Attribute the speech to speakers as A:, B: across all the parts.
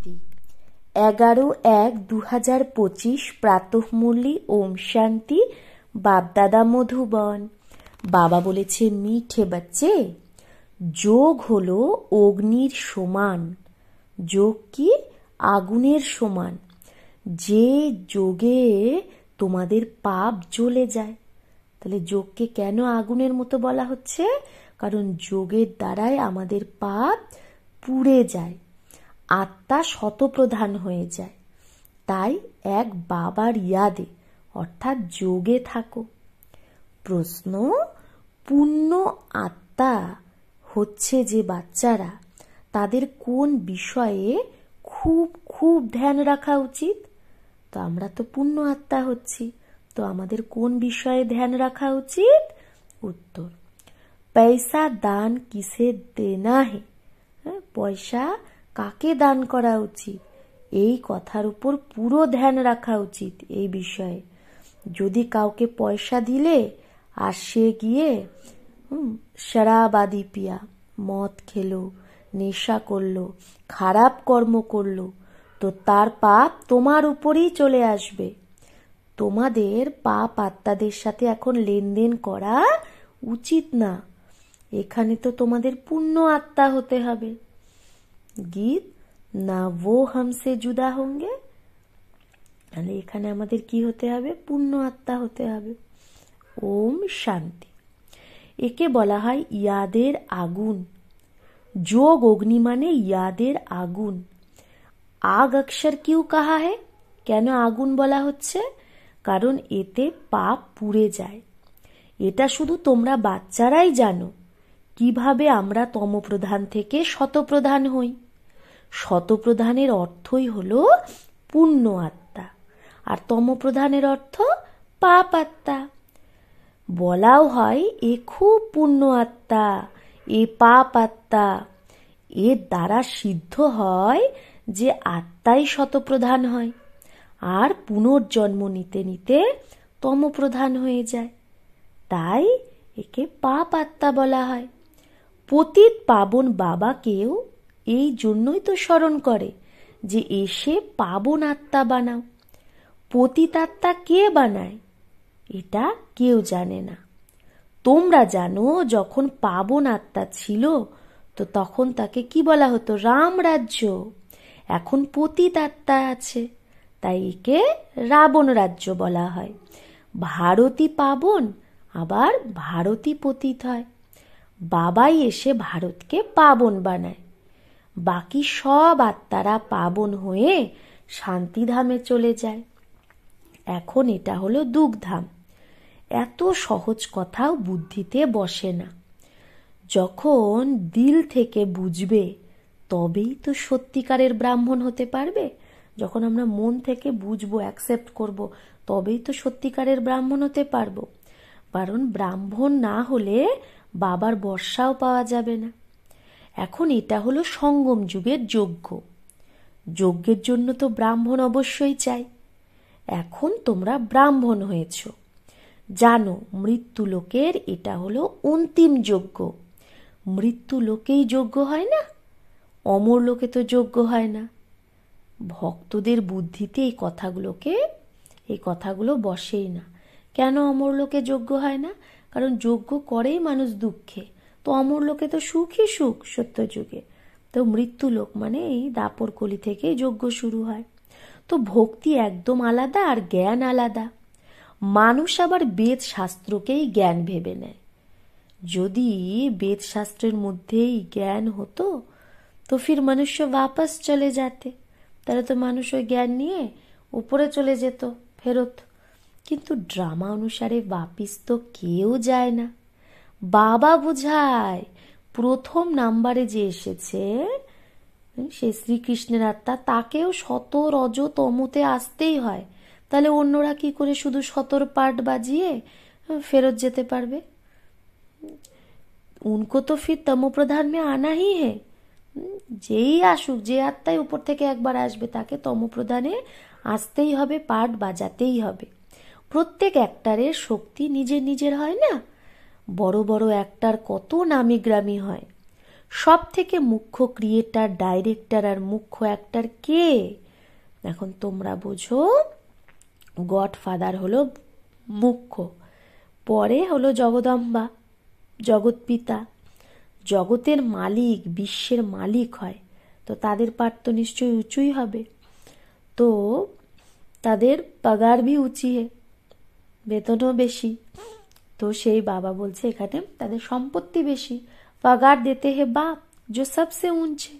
A: শান্তি। 11/1/2025 প্রাতঃমূল্যি ওম শান্তি। বাপদাদা মধুবন। বাবা বলেছে, মিঠে বাচ্চে, যোগ হলো অগ্নির সমান। যোগ কি? আগুনের সমান। যে যোগে তোমাদের পাপ জ্বলে যায়। তাহলে যোগকে কেন আগুনের মতো বলা হচ্ছে? কারণ যোগের দ্বারাই আমাদের পাপ পুড়ে যায়, আত্মা শতপ্রধান হয়ে যায়। তাই এক বাবার ইয়াদে অর্থাৎ যোগে থাকো। প্রশ্ন, পূর্ণ আত্মা হচ্ছে যে বাচ্চারা, তাদের কোন বিষয়ে খুব খুব ধ্যান রাখা উচিত? তো আমরা তো পূর্ণ আত্মা হচ্ছি, তো আমাদের কোন বিষয়ে ধ্যান রাখা উচিত? উত্তর, পয়সা দান কিসে দেনা হে, পয়সা কাকে দান করা উচিত, এই কথার উপর পুরো ধ্যান রাখা উচিত। এই বিষয়ে যদি কাউকে পয়সা দিলে আর সে গিয়ে শরাবাদি পিয়া, মদ খেলো, নেশা করলো, খারাপ কর্ম করলো, তো তার পাপ তোমার উপরেই চলে আসবে। তোমাদের পাপ আত্মাদের সাথে এখন লেনদেন করা উচিত না। এখানে তো তোমাদের পূর্ণ আত্মা হতে হবে। গীত না वो हमसे जुदा होंगे, তাহলে এখানে আমাদের কি হতে হবে? পূর্ণ আত্মা হতে হবে। ওম শান্তি। একে বলা হয় ইয়াদের আগুন। যোগ অগ্নি মানে ইয়াদের আগুন। আগ অক্ষর কিউ কাহা হে? কেন আগুন বলা হচ্ছে? কারণ এতে পাপ পুড়ে যায়। এটা শুধু তোমরা বাচ্চারাই জানো কিভাবে আমরা তমপ্রধান থেকে শতপ্রধান হই। শতপ্রধানের অর্থই হলো পূর্ণ আত্মা, আর তমপ্রধানের অর্থ পাপ আত্মা। বলাও হয় এ খুব পূর্ণ আত্মা, এ পাপ আত্মা। এর দ্বারা সিদ্ধ হয় যে আত্মাই শতপ্রধান হয়, আর পুনর্জন্ম নিতে নিতে তমপ্রধান হয়ে যায়। তাই একে পাপ আত্মা বলা হয়। পতিত পাবন বাবাকেও এই জন্যই তো স্মরণ করে যে এসে পাবন আত্মা বানাও। পতিত আত্মা কে বানায় এটা কেউ জানে না। তোমরা জানো যখন পাবন আত্মা ছিল তো তখন তাকে কি বলা হতো? রাম রাজ্য। এখন পতিত আত্মা আছে, তাই একে রাবণ রাজ্য বলা হয়। ভারতী পাবন, আবার ভারতী পতিত হয়। বাবাই এসে ভারতকে পাবন বানায়। বাকি সব আত্মারা পাবন হয়ে শান্তিধামে চলে যায়। এখন এটা হলো দুঃখধাম। এত সহজ কথাও বুদ্ধিতে বসে না। যখন দিল থেকে বুঝবে তবেই তো সত্যিকারের ব্রাহ্মণ হতে পারবে। যখন আমরা মন থেকে বুঝবো, অ্যাকসেপ্ট করব, তবেই তো সত্যিকারের ব্রাহ্মণ হতে পারবো। কারণ ব্রাহ্মণ না হলে বাবার বর্ষাও পাওয়া যাবে না। এখন এটা হলো সঙ্গম যুগের যজ্ঞ। যজ্ঞের জন্য তো ব্রাহ্মণ অবশ্যই চাই। এখন তোমরা ব্রাহ্মণ হয়েছ। জানো মৃত্যু লোকের এটা হলো অন্তিম যজ্ঞ। মৃত্যু লোকেই যজ্ঞ হয় না, অমর লোকে তো যজ্ঞ হয় না। ভক্তদের বুদ্ধিতে এই কথাগুলো বসেই না। কেন অমর লোকে যজ্ঞ হয় না? কারণ যজ্ঞ করেই মানুষ দুঃখে, তো অমর লোকে তো সুখই সুখ সত্য যুগে। তো মৃত্যু লোক মানে এই দাপর কলি থেকেই যজ্ঞ শুরু হয়। তো ভক্তি একদম আলাদা আর জ্ঞান আলাদা। মানুষ আবার বেদ শাস্ত্রকেই জ্ঞান ভেবে নেয়। যদি বেদ শাস্ত্রের মধ্যেই জ্ঞান হতো তো ফির মনুষ্য वापस চলে যাতে, তাহলে তো মানুষ ওই জ্ঞান নিয়ে উপরে চলে যেত ফেরত। কিন্তু ড্রামা অনুসারে वापस তো কেউ যায় না। বাবা বুঝায় প্রথম নাম্বারে যে এসেছে সে শ্রীকৃষ্ণের আত্মা, তাকেও শত রজ তমতে আসতেই হয়। তাহলে অন্যরা কি করে শুধু শতর পাট বাজিয়ে ফেরত যেতে পারবে? उनको तो फिर तमोप्रधान में आना ही है। যেই আসুক, যে আত্মাই উপর থেকে একবার আসবে তাকে তমোপ্রধানে আসতেই হবে, পাট বাজাতেই হবে। প্রত্যেক অ্যাক্টারের শক্তি নিজের নিজের হয় না। বড় বড় অ্যাক্টার কত নামি গ্রামি হয়, সব থেকে মুখ্য ক্রিয়েটার, ডাইরেক্টর আর মুখ্য অ্যাক্টর কে? এখন তোমরা বোঝো, গডফাদার হলো মুখ্য, পরে হলো জগদম্বা, জগৎ পিতা। জগতের মালিক, বিশ্বের মালিক হয়, তো তাদের পাঠ তো নিশ্চয়ই উঁচুই হবে। তো তাদের পাগার ভি উঁচি হে, বেতনও বেশি। তো সেই বাবা বলছে এখানে তাদের সম্পত্তি বেশি। পাগার দিতে হে বাপ, যে সবসে উঁচে।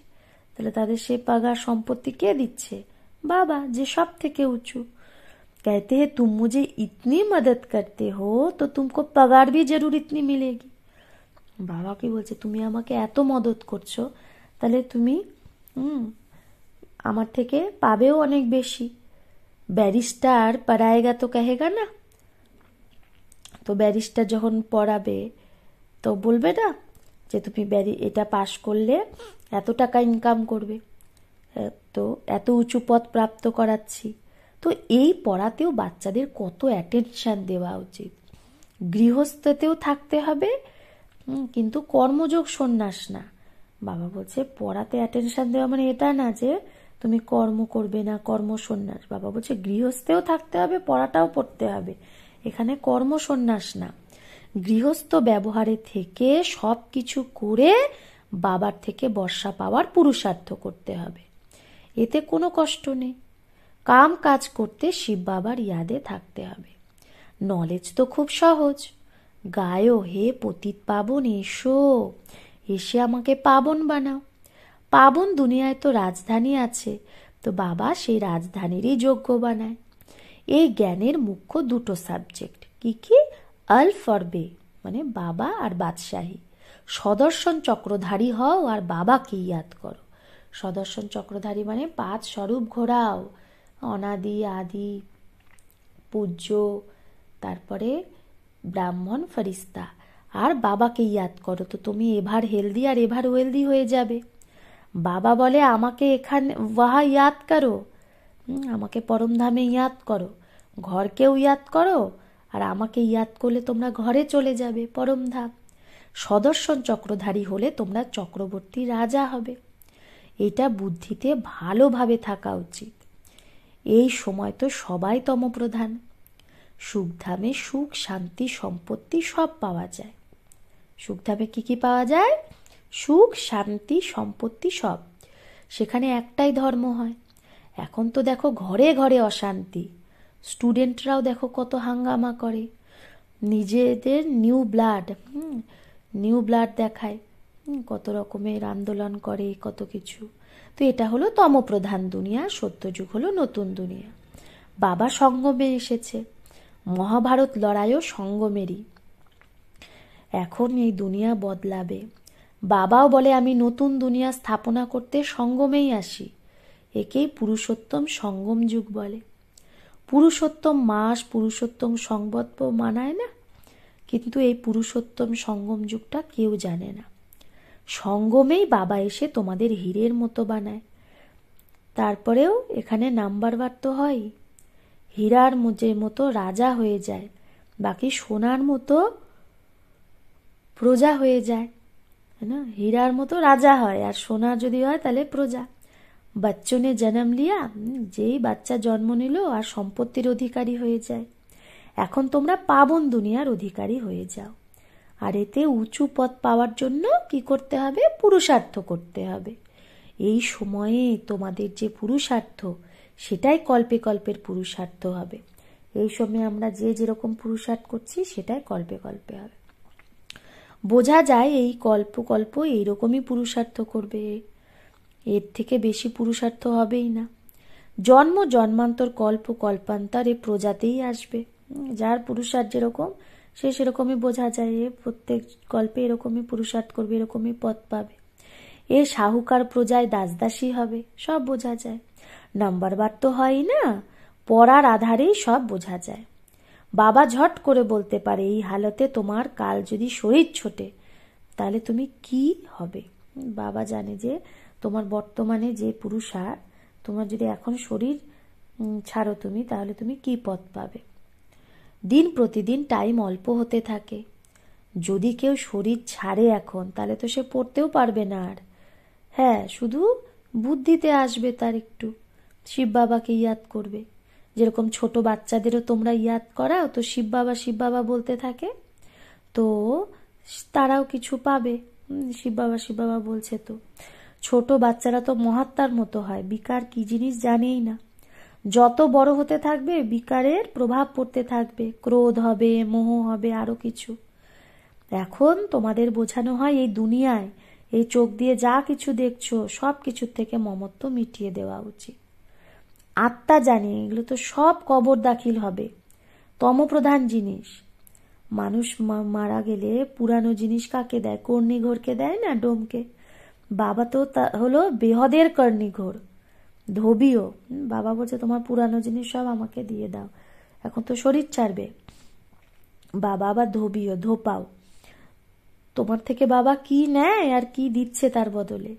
A: তাহলে তাদের সেই পাগার সম্পত্তি কে দিচ্ছে? বাবা, যে সব থেকে উঁচু। कहते हैं तुम मुझे इतनी मदद करते हो तो तुमको पगार भी जरूर इतनी मिलेगी। বাবা কি বলছে, তুমি আমাকে এত মদত করছো, তাহলে তুমি আমার থেকে পাবেও অনেক বেশি। ব্যারিস্টার পড়ায়েগা তো কহেগা না, তো ব্যারিস্টার যখন পড়াবে তো বলবে না যে তুমি এটা পাশ করলে এত টাকা ইনকাম করবে, তো এত উঁচু পদ প্রাপ্ত করাচ্ছি। তো এই পড়াতেও বাচ্চাদের কত অ্যাটেনশন দেওয়া উচিত। গৃহস্থতেও থাকতে হবে, কিন্তু কর্মযোগ সন্ন্যাস না। বাবা বলছে পড়াতে অ্যাটেনশন দেওয়া মানে এটা না যে তুমি কর্ম করবে না, কর্ম সন্ন্যাস। বাবা বলছে গৃহস্থেও থাকতে হবে, পড়াটাও পড়তে হবে। এখানে কর্ম সন্ন্যাস না, গৃহস্থ ব্যবহারে থেকে সব কিছু করে বাবার থেকে বর্ষা পাওয়ার পুরুষার্থ করতে হবে। এতে কোনো কষ্ট নেই। কাম কাজ করতে শিব বাবার ইয়াদে থাকতে হবে। নলেজ তো খুব সহজ। গায়ো হে পতিত পাবন, এসো, এসে আমাকে পাবন বানাও। পাবন দুনিয়ায় তো রাজধানী আছে, তো বাবা সেই রাজধানীরই যোগ্য বানায়। এই জ্ঞানের মুখ্য দুটো সাবজেক্ট, কি কি? আলফ আর বে, মানে বাবা আর বাদশাহী। সদর্শন চক্রধারী হও আর বাবাকে ইয়াদ করো। সদর্শন চক্রধারী মানে 5 স্বরূপ ঘোরাও, অনাদি, আদি, পূজ্য, তারপরে ব্রাহ্মণ, ফরিস্তা, আর বাবাকে ইয়াদ করো। তো তুমি এভার হেলদি আর এভার ওয়েলদি হয়ে যাবে। বাবা বলে আমাকে এখানে ওয়াহা ইয়াদ করো, আমাকে পরমধামে ইয়াদ করো, ঘরকেও ইয়াদ করো, আর আমাকে ইয়াদ করলে তোমরা ঘরে চলে যাবে, পরমধাম। সদর্শন চক্রধারী হলে তোমরা চক্রবর্তী রাজা হবে। এটা বুদ্ধিতে ভালোভাবে থাকা উচিত। এই সময় তো সবাই তমপ্রধান। সুখধামে সুখ, শান্তি, সম্পত্তি সব পাওয়া যায়। সুখধামে কি কি পাওয়া যায়? সুখ, শান্তি, সম্পত্তি সব। সেখানে একটাই ধর্ম হয়। এখন তো দেখো ঘরে ঘরে অশান্তি। স্টুডেন্টরাও দেখো কত হাঙ্গামা করে, নিজেদের নিউ ব্লাড দেখায়, কত রকমের আন্দোলন করে, কত কিছু। তো এটা হলো তমপ্রধান দুনিয়া, সত্যযুগ হলো নতুন দুনিয়া। বাবা সঙ্গমে এসেছে, মহাভারত লড়াইও সঙ্গমেরই। এখন এই দুনিয়া বদলাবে। বাবাও বলে আমি নতুন দুনিয়া স্থাপনা করতে সঙ্গমেই আসি। একেই পুরুষোত্তম সঙ্গম যুগ বলে। পুরুষোত্তম মাস, পুরুষোত্তম সংবৎ মানায় না, কিন্তু এই পুরুষোত্তম সঙ্গম যুগটা কেউ জানে না। সঙ্গমেই বাবা এসে তোমাদের হীরের মতো বানায়। তারপরেও এখানে নাম্বার তো হয়, হীরার মতো রাজা হয়ে যায়, বাকি সোনার মতো প্রজা হয়ে যায়, না? হীরার মতো রাজা হয়, আর সোনার যদি হয় তাহলে প্রজা। বাচ্চনে জন্ম লিয়া, যেই বাচ্চা জন্ম নিল আর সম্পত্তির অধিকারী হয়ে যায়। এখন তোমরা পাবন দুনিয়ার অধিকারী হয়ে যাও। আর এতে উঁচু পদ পাওয়ার জন্য কি করতে হবে? পুরুষার্থ করতে হবে। এই সময়ে তোমাদের যে পুরুষার্থ, সেটাই কল্পে কল্পের পুরুষার্থ হবে। এই সময় আমরা যে যেরকম পুরুষার্থ করছি সেটাই কল্পে কল্পে হবে। বোঝা যায় এই কল্প এইরকমই পুরুষার্থ করবে, এর থেকে বেশি পুরুষার্থ হবেই না। জন্ম জন্মান্তর কল্প কল্পান্তর এ প্রজাতেই আসবে। যার পুরুষার্থ যেরকম সে সেরকমই বোঝা যায়, এ প্রত্যেক গল্পে এরকমই পুরুষার্থ করবে, এরকমই পদ পাবে। এ শাহুকার প্রজায় দাসদাসী হবে, সব বোঝা যায়। নাম্বার তো হয় না, পড়ার আধারেই সব বোঝা যায়। বাবা ঝট করে বলতে পারে এই হালতে তোমার কাল যদি শরীর ছোটে তাহলে তুমি কি হবে। বাবা জানে যে তোমার বর্তমানে যে পুরুষার্থ, তোমার যদি এখন শরীর ছাড়ো তুমি, তাহলে তুমি কি পথ পাবে। দিন প্রতিদিন টাইম অল্প হতে থাকে, যদি কেউ শরীর ছাড়ে এখন, তাহলে তো সে পড়তেও পারবে না আর। হ্যাঁ, শুধু বুদ্ধিতে আসবে তার একটু, শিব বাবাকে ইয়াদ করবে। যেরকম ছোট বাচ্চাদেরও তোমরা ইয়াদ করাও, তো শিব বাবা বলতে থাকে, তো তারাও কিছু পাবে। শিব বাবা বলছে, তো ছোট বাচ্চারা তো মহাত্মার মতো হয়, বিকার কি জিনিস জানেই না। যত বড় হতে থাকবে বিকারের প্রভাব পড়তে থাকবে, ক্রোধ হবে, মোহ হবে, আরো কিছু। এখন তোমাদের বোঝানো হয় এই দুনিয়ায় এই চোখ দিয়ে যা কিছু দেখছো সব কিছুর থেকে মমত্ব মিটিয়ে দেওয়া উচিত। আত্মা জানে এগুলো তো সব কবর দাখিল হবে, তমপ্রধান জিনিস। মানুষ মারা গেলে পুরানো জিনিস কাকে দেয়? কর্ণিঘোরকে দেয় না, ডোমকে। বাবা তো হলো বেহদের কর্ণিঘোর, ধোবিও। বাবা বলছে তোমার পুরানো জিনিস সব আমাকে দিয়ে দাও, এখন তো শরীর ছাড়বে। বাবা আবার ধোবিও, ধোপাও। তোমার থেকে বাবা কি নেয় আর কি দিচ্ছে তার বদলে?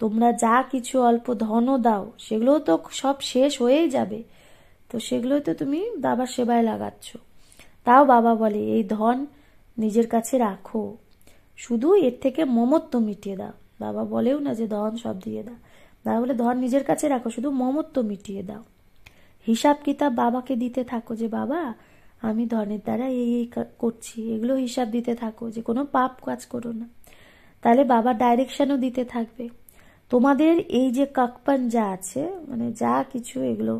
A: তোমরা যা কিছু অল্প ধনও দাও, সেগুলো তো সব শেষ হয়েই যাবে, তো সেগুলো তো তুমি বাবার সেবায় লাগাচ্ছ। তাও বাবা বলে এই ধন নিজের কাছে রাখো, শুধু এর থেকে মমত্ব মিটিয়ে দাও। বাবা বলেও না যে ধন সব দিয়ে দাও, বাবা বলে ধন নিজের কাছে রাখো, শুধু মমত্ব মিটিয়ে দাও। হিসাব কিতাব বাবাকে দিতে থাকো, যে বাবা আমি ধনের দ্বারা এই করছি, এগুলো হিসাব দিতে থাকো, যে কোনো পাপ কাজ করো না। তাহলে বাবা ডাইরেকশনও দিতে থাকবে। তোমাদের এই যে কাকপান যা আছে, মানে যা কিছু, এগুলো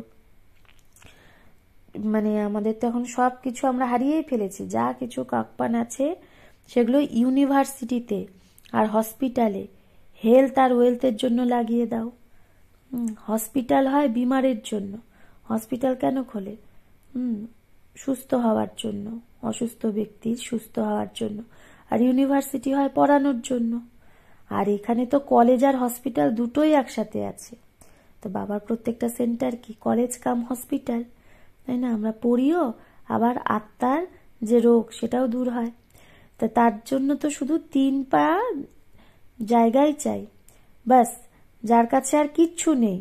A: মানে আমাদের তো এখন সব কিছু আমরা হারিয়েই ফেলেছি। যা কিছু কাকপান আছে সেগুলো ইউনিভার্সিটিতে আর হসপিটালে হেলথ আর ওয়েলথের জন্য লাগিয়ে দাও। হসপিটাল হয় বিমারের জন্য, হসপিটাল কেন খোলে? সুস্থ হওয়ার জন্য, অসুস্থ ব্যক্তির সুস্থ হওয়ার জন্য। আর ইউনিভার্সিটি হয় পড়ানোর জন্য। আর এখানে তো কলেজ আর হসপিটাল দুটোই একসাথে আছে। তো বাবার প্রত্যেকটা সেন্টার কি কলেজ কাম হসপিটাল, তাই না? আমরা পড়িও, আবার আত্মার যে রোগ সেটাও দূর হয়। তা তার জন্য তো শুধু 3 পা জায়গায় চাই, বাস। যার কাছে আর কিচ্ছু নেই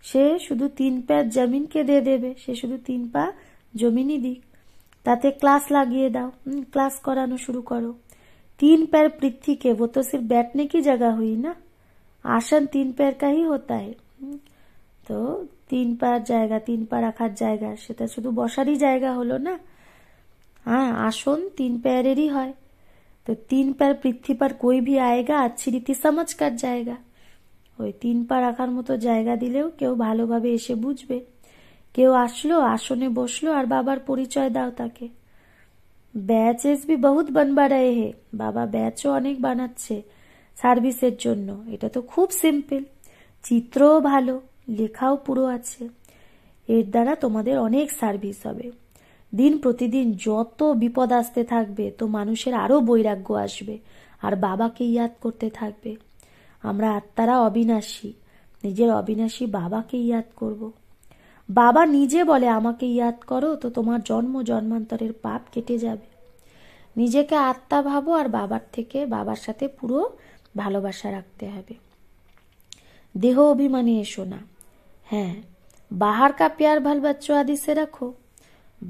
A: সে শুধু 3 পা জমিনকে দিয়ে দেবে, সে শুধু 3 পা জমিনই দিক। তাতে ক্লাস লাগিয়ে দাও, ক্লাস कराना शुरू करो। 3 पैर पृथ्वी के, वो तो सिर्फ बैठने की जगह हुई ना, आसन 3 पैर का ही होता है। তো 3 পা জায়গা, 3 পা রাখার জায়গা, সেটা শুধু বসারই জায়গা হলো না। हाँ, आसन 3 पैरेरই হয়। तो 3 पैर पृथ्वी पर कोई भी आएगा अच्छी रीति समझ कर जाएगा। ওই 3 পা রাখার মতো জায়গা দিলেও কেউ ভালোভাবে এসে বুঝবে। কেউ আসলো, আসনে বসলো, আর বাবার পরিচয় দাও তাকে। ব্যাচেস भी बहुत बनवा रहे हैं, বাবা ব্যাচও অনেক বানাচ্ছে সার্ভিসের জন্য। এটা তো খুব সিম্পল, চিত্রও ভালো, লেখাও পুরো আছে। এর দ্বারা তোমাদের অনেক সার্ভিস হবে। দিন প্রতিদিন যত বিপদ আসতে থাকবে, তো মানুষের আরো বৈরাগ্য আসবে, আর বাবাকে ইয়াদ করতে থাকবে। আমরা আত্মারা অবিনাশী, নিজের অবিনাশী বাবাকে ইয়াদ করব। বাবা নিজে বলে আমাকে ইয়াদ করো, তো তোমার জন্ম জন্মান্তরের পাপ কেটে যাবে। নিজেকে আত্মা ভাবো, আর বাবার সাথে পুরো ভালোবাসা রাখতে হবে। দেহ অভিমানে এসো না। হ্যাঁ, বাহার কা প্যার ভাল বাচ্চো আদি সে রাখো।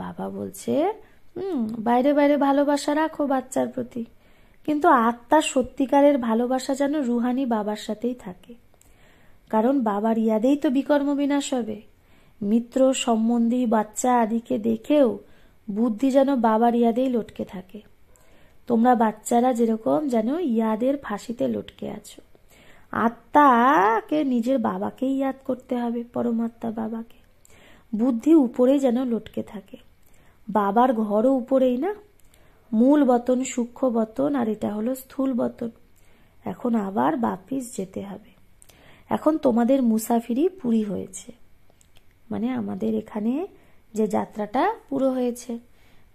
A: বাবা বলছে বাইরে বাইরে ভালোবাসা রাখো বাচ্চার প্রতি, কিন্তু আত্মার সত্যিকারের ভালোবাসা যেন রুহানি বাবার সাথেই থাকে। কারণ বাবার ইয়াদেই তো বিকর্ম বিনাশ হবে। মিত্র, সম্বন্ধী, বাচ্চা আদিকে দেখেও বুদ্ধি যেন বাবার ইয়াদেই লটকে থাকে। তোমরা বাচ্চারা যেরকম যেন ইয়াদের ফাঁসিতে লটকে আছো। আত্মাকে নিজের বাবাকেই ইয়াদ করতে হবে, পরমাত্মা বাবাকে। বুদ্ধি উপরেই যেন লটকে থাকে। বাবার ঘরও উপরেই না, মূল বতন, সূক্ষ্ম বতন, আর এটা হলো স্থূল বতন। এখন আবার বাপিস যেতে হবে। এখন তোমাদের মুসাফিরি পুরি হয়েছে, মানে আমাদের এখানে যে যাত্রাটা পুরো হয়েছে।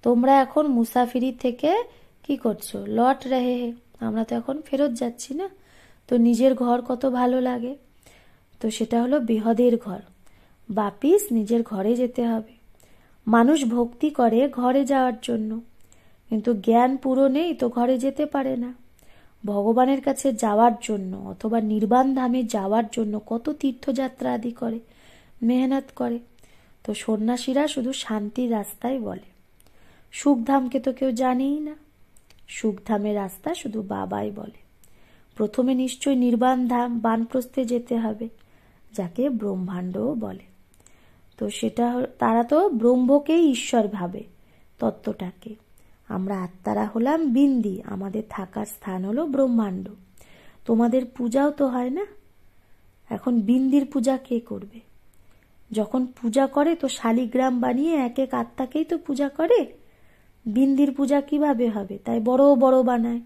A: তোমরা এখন মুসাফিরি থেকে কি করছো? লট রহে হে। আমরা তো এখন ফেরত যাচ্ছি না। তো নিজের ঘর কত ভালো লাগে, তো সেটা হলো বেহদের ঘর। বাপিস নিজের ঘরে যেতে হবে। মানুষ ভক্তি করে ঘরে যাওয়ার জন্য, কিন্তু জ্ঞান পুরো নেই তো ঘরে যেতে পারে না। ভগবানের কাছে যাওয়ার জন্য অথবা নির্বাণ ধামে যাওয়ার জন্য কত তীর্থযাত্রা আদি করে, মেহনত করে। তো সন্ন্যাসীরা শুধু শান্তির রাস্তায় বলে, সুখধামকে তো কেউ জানেই না। সুখধামের রাস্তা শুধু বাবাই বলে। প্রথমে নিশ্চয় নির্বাণ ধাম বানপ্রস্থে যেতে হবে, যাকে ব্রহ্মাণ্ডও বলে। তো সেটা তারা তো ব্রহ্মকেই ঈশ্বর ভাবে, তত্ত্বটাকে। আমরা আত্মারা হলাম বিন্দি, আমাদের থাকার স্থান হলো ব্রহ্মাণ্ড। তোমাদের পূজাও তো হয় না, এখন বিন্দির পূজা কে করবে? যখন পূজা করে তো শালিগ্রাম বানিয়ে এক এক আত্মাকেই তো পূজা করে, বিন্দির পূজা কিভাবে হবে? তাই বড় বড় বানায়।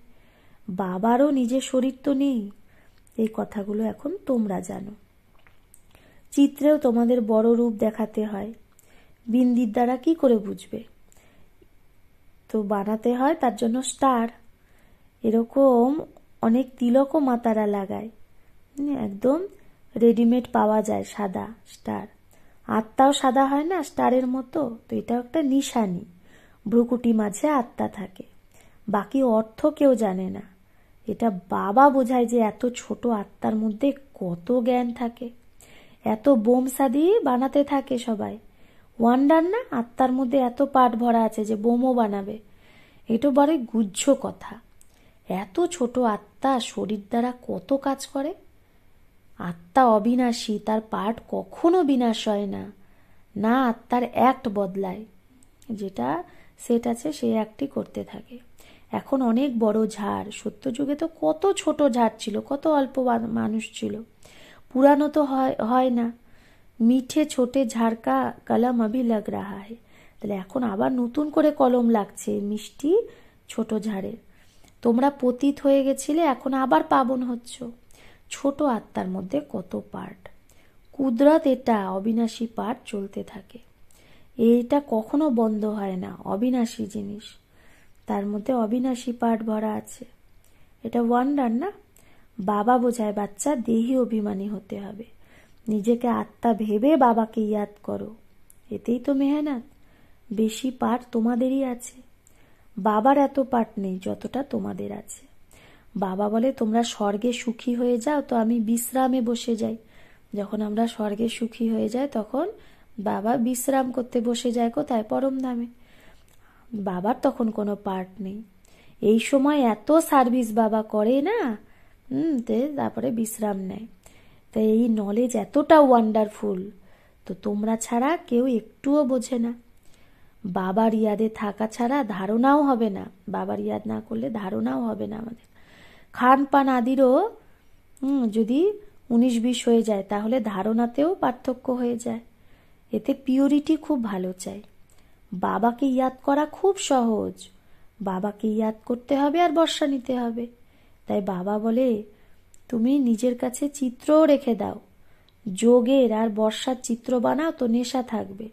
A: বাবারও নিজের শরীর তো নেই, এই কথাগুলো এখন তোমরা জানো। চিত্রেও তোমাদের বড় রূপ দেখাতে হয়, বিন্দির দ্বারা কি করে বুঝবে? তো বানাতে হয় তার জন্য স্টার। এরকম অনেক তিলকও মাতারা লাগায়, একদম রেডিমেড পাওয়া যায় সাদা স্টার। আত্মাও সাদা হয় না স্টারের মতো? তো এটাও একটা নিশানি, ভ্রুকুটি মাঝে আত্মা থাকে, বাকি অর্থ কেউ জানে না। এটা বাবা বোঝায় যে এত ছোট আত্মার মধ্যে কত জ্ঞান থাকে। এত বোম সাদি বানাতে থাকে সবাই, ওয়ান্ডার না? আত্মার মধ্যে এত পাট ভরা আছে যে বোমও বানাবে। এটা বড় গুহ্য কথা। এত ছোট আত্মা শরীর দ্বারা কত কাজ করে। আত্মা অবিনাশী, তার পার্ট কখনো বিনাশ হয় না, না আত্মার অ্যাক্ট বদলায়, যেটা সেট আছে সেই অ্যাক্টই করতে থাকে। এখন অনেক বড় ঝাড়, সত্যযুগে তো কত ছোট ঝাড় ছিল, কত অল্প মানুষ ছিল। পুরানো তো হয় না, মিঠে ছোটে ঝাড়কা কলম আভি লাগ রাহা है। তাহলে এখন আবার নতুন করে কলম লাগছে মিষ্টি ছোট ঝাড়ে। তোমরা পতিত হয়ে গেছিলে, এখন আবার পাবন হচ্ছ। ছোট আত্মার মধ্যে কত পার্ট, কুদরত এটা অবিনাশী পার্ট চলতে থাকে, এইটা কখনো বন্ধ হয় না। অবিনাশী জিনিস, তার মধ্যে অবিনাশী পার্ট ভরা আছে। এটা ওয়ান্ডার না? বাবা বোঝায় বাচ্চা দেহি অভিমানী হতে হবে, নিজেকে আত্মা ভেবে বাবাকে ইয়াদ করো, এতেই তো মেহনত। বেশি পার্ট তোমাদেরই আছে, বাবার এত পার্ট নেই যতটা তোমাদের আছে। বাবা বলে তোমরা স্বর্গে সুখী হয়ে যাও, তো আমি বিশ্রামে বসে যাই। যখন আমরা স্বর্গে সুখী হয়ে যাই তখন বাবা বিশ্রাম করতে বসে যায় কোথায়? পরম ধামে। বাবার তখন কোনো পার্ট নেই। এই সময় এত সার্ভিস বাবা করে না, তারপরে বিশ্রাম নেয়। তাই এই নলেজ এতটা ওয়ান্ডারফুল, তো তোমরা ছাড়া কেউ একটুও বোঝে না। বাবার ইয়াদে থাকা ছাড়া ধারণাও হবে না, বাবার ইয়াদ না করলে ধারণাও হবে না আমাদের। খান পান আদিরও যদি 19-20 হয়ে যায় তাহলে ধারণাতেও পার্থক্য হয়ে যায়। এতে পিওরিটি খুব ভালো চাই। বাবাকে ইয়াদ করা খুব সহজ, বাবাকে ইয়াদ করতে হবে আর বর্ষা নিতে হবে। তাই বাবা বলে তুমি নিজের কাছে চিত্রও রেখে দাও, যোগের আর বর্ষার চিত্র বানাও, তো নেশা থাকবে।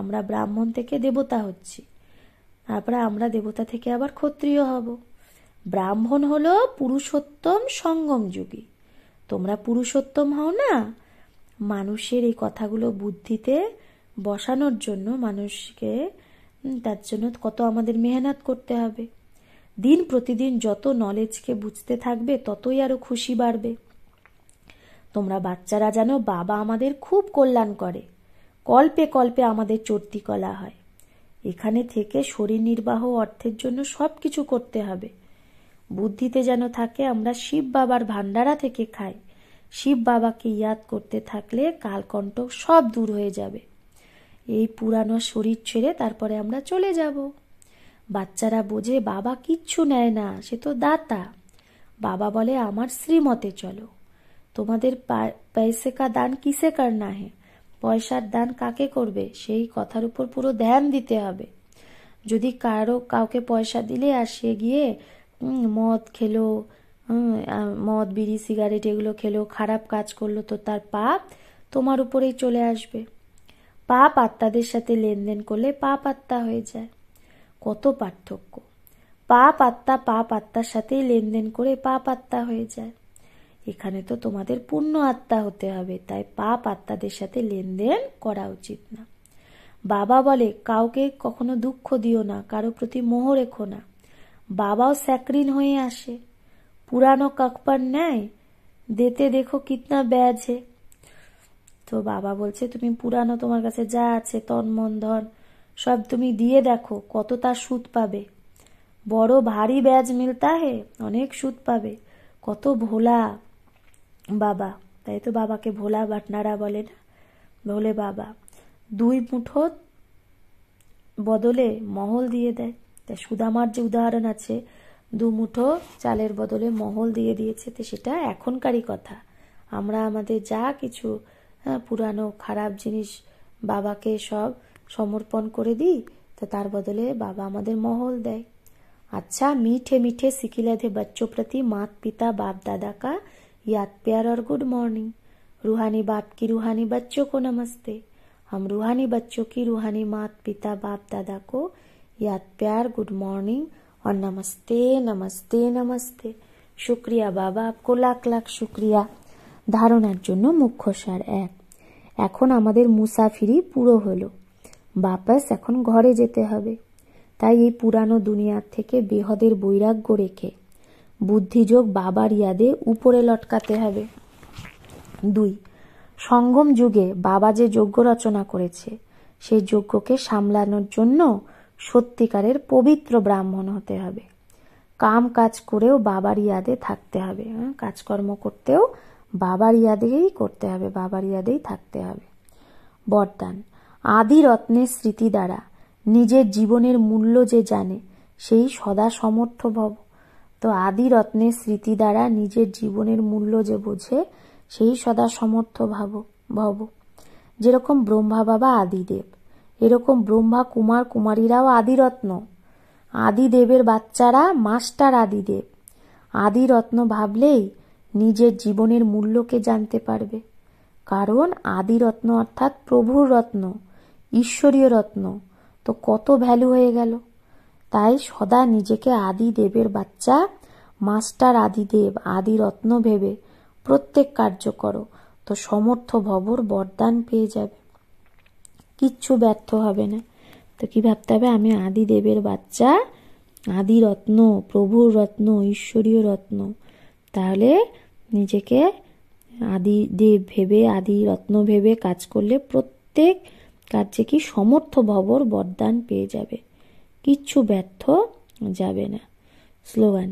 A: আমরা ব্রাহ্মণ থেকে দেবতা হচ্ছি, তারপরে আমরা দেবতা থেকে আবার ক্ষত্রিয় হব। ব্রাহ্মণ হলো পুরুষোত্তম সঙ্গম যুগী, তোমরা পুরুষোত্তম হও না। মানুষের এই কথাগুলো বুদ্ধিতে বসানোর জন্য, মানুষকে তার জন্য কত আমাদের মেহনত করতে হবে। দিন প্রতিদিন যত নলেজকে বুঝতে থাকবে ততই আরো খুশি বাড়বে। তোমরা বাচ্চারা জানো বাবা আমাদের খুব কল্যাণ করে, কল্পে কল্পে আমাদের চর্তি কলা হয়। এখানে থেকে শরীর নির্বাহ অর্থের জন্য সবকিছু করতে হবে। বুদ্ধিতে যেন থাকে আমরা শিব বাবার ভান্ডারা থেকে খাই। শিব বাবাকে ইয়াদ করতে থাকলে কালকণ্টক সব দূর হয়ে যাবে। এই পুরানো শরীর ছেড়ে তারপরে আমরা চলে যাব। বাচ্চারা বোঝে বাবা কিচ্ছু নেয় না, সে তো দাতা। বাবা বলে আমার শ্রীমতে চলো। তোমাদের পয়সে কা দান কিসে করনা হে, পয়সার দান কাকে করবে সেই কথার উপর পুরো ধ্যান দিতে হবে। যদি কাউকে পয়সা দিলে আর সে গিয়ে মদ খেলো, মদ বিড়ি সিগারেট এগুলো খেলো, খারাপ কাজ করলো, তো তার পাপ তোমার উপরেই চলে আসবে। পাপ আত্মাদের সাথে লেনদেন করলে পাপ আত্মা হয়ে যায়। কত পার্থক্য! পাপ আত্মার সাথেই লেনদেন করে পাপ আত্মা হয়ে যায়। এখানে তো তোমাদের পুণ্য আত্মা হতে হবে, তাই পাপ আত্মাদের সাথে লেনদেন করা উচিত না। বাবা বলে কাউকে কখনো দুঃখ দিও না, কারো প্রতি মোহ রেখো না। বাবাও স্যাক্রিন হয়ে আসে, পুরানো কাকপার নেয়, দেতে দেখো কিতনা ব্যাজ হে। তো বাবা বলছে তুমি পুরানো তোমার কাছে যা আছে তন মন ধন সব তুমি দিয়ে দেখো কত তার সুদ পাবে। বড় ভারী ব্যাজ মিলতা হে, অনেক সুদ পাবে। কত ভোলা বাবা, তাই তো বাবাকে ভোলা বাটনারা বলে না, ভোলে বাবা। 2 মুঠো বদলে মহল দিয়ে দেয়। তাই সুদামার যে উদাহরণ আছে, 2 মুঠো চালের বদলে মহল দিয়ে দিয়েছে, তো সেটা এখনকারই কথা। আমরা আমাদের যা কিছু পুরানো খারাপ জিনিস বাবাকে সব সমর্পণ করে দিই, তো তার বদলে বাবা আমাদের মহল দেয়। अच्छा, मीठे मीठे सिखिलधे बच्चों प्रति माता पिता बाप दादा का याद प्यार और गुड मॉर्निंग। रूहानी बाप की रूहानी बच्चों को नमस्ते। हम रूहानी बच्चों की रूहानी माता पिता बाप दादा को याद प्यार गुड मॉर्निंग और नमस्ते नमस्ते नमस्ते। शुक्रिया बाबा, आपको लाख लाख शुक्रिया। ধারণার জন্য মুখ্য সার 1। এখন আমাদের মুসাফিরি পুরো হলো, বাপাস এখন ঘরে যেতে হবে। তাই এই পুরানো দুনিয়ার থেকে বেহদের বৈরাগ্য রেখে বুদ্ধিযোগ বাবার ইয়াদে উপরে লটকাতে হবে। 2। সঙ্গম যুগে বাবা যে যজ্ঞ রচনা করেছে, সেই যজ্ঞকে সামলানোর জন্য সত্যিকারের পবিত্র ব্রাহ্মণ হতে হবে। কাম কাজ করেও বাবার ইয়াদে থাকতে হবে, কাজকর্ম করতেও বাবার ইয়াদেই করতে হবে, বাবার ইয়াদেই থাকতে হবে। বরদান, আদি রত্নের স্মৃতি দ্বারা নিজের জীবনের মূল্য যে জানে, সেই সদা সমর্থ ভব। তো আদি রত্নের স্মৃতি দ্বারা নিজের জীবনের মূল্য যে বোঝে, সেই সদা সমর্থ ভব। যেরকম ব্রহ্মা বাবা আদিদেব, এরকম ব্রহ্মা কুমার কুমারীরাও আদিরত্ন। আদিদেবের বাচ্চারা মাস্টার আদিদেব। আদিরত্ন ভাবলেই নিজের জীবনের মূল্যকে জানতে পারবে, কারণ আদিরত্ন অর্থাৎ প্রভুর রত্ন, ঈশ্বরীয় রত্ন, তো কত ভ্যালু হয়ে গেল। তাই সদা নিজেকে আদিদেবের বাচ্চা, মাস্টার আদিদেব, আদিরত্ন ভেবে প্রত্যেক কার্য করো, তো সমর্থ ভবর বরদান পেয়ে যাবে, কিচ্ছু ব্যর্থ হবে না। তো কি ভাবতে হবে, আমি আদিদেবের বাচ্চা, আদিরত্ন, প্রভুর রত্ন, ঈশ্বরীয় রত্ন। তাহলে নিজেকে আদিদেব ভেবে, আদিরত্ন ভেবে কাজ করলে প্রত্যেক কার্যে কি সমর্থ ভবর বরদান পেয়ে যাবে, কিচ্ছু ব্যর্থ যাবে না। স্লোগান,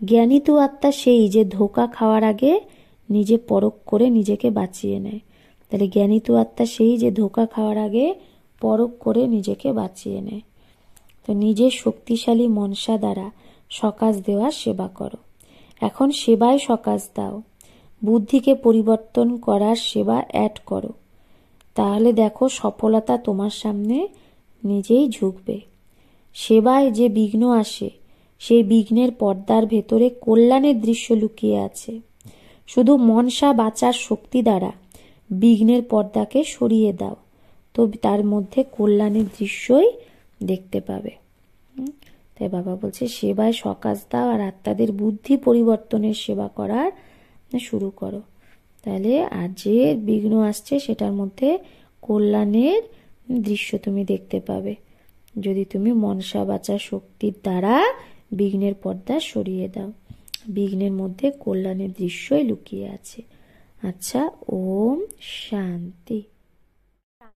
A: জ্ঞানিত আত্মা সেই যে ধোঁকা খাওয়ার আগে নিজে পরখ করে নিজেকে বাঁচিয়ে নেয়। তাহলে জ্ঞানিত আত্মা সেই যে ধোঁকা খাওয়ার আগে পরখ করে নিজেকে বাঁচিয়ে নেয়। তো নিজের শক্তিশালী মনসা দ্বারা সকাশ দেওয়ার সেবা করো। এখন সেবায় সকাশ দাও, বুদ্ধিকে পরিবর্তন করার সেবা অ্যাড করো। তাহলে দেখো সফলতা তোমার সামনে নিজেই ঝুঁকবে। সেবায় যে বিঘ্ন আসে, সেই বিঘ্নের পর্দার ভেতরে কল্যাণের দৃশ্য লুকিয়ে আছে। শুধু মনসা বাঁচার শক্তি দ্বারা বিঘ্নের পর্দাকে সরিয়ে দাও, তো তার মধ্যে কল্যাণের দৃশ্যই দেখতে পাবে। তাই বাবা বলছে সেবায় সকাশ দাও আর আত্মাদের বুদ্ধি পরিবর্তনের সেবা করার শুরু করো। তাহলে আর যে বিঘ্ন আসছে সেটার মধ্যে কল্যাণের দৃশ্য তুমি দেখতে পাবে, যদি তুমি মনসা বাঁচার শক্তির দ্বারা বিঘ্নের পর্দা সরিয়ে দাও। বিঘ্নের মধ্যে কল্যাণের দৃশ্যই লুকিয়ে আছে। আচ্ছা, ওম শান্তি।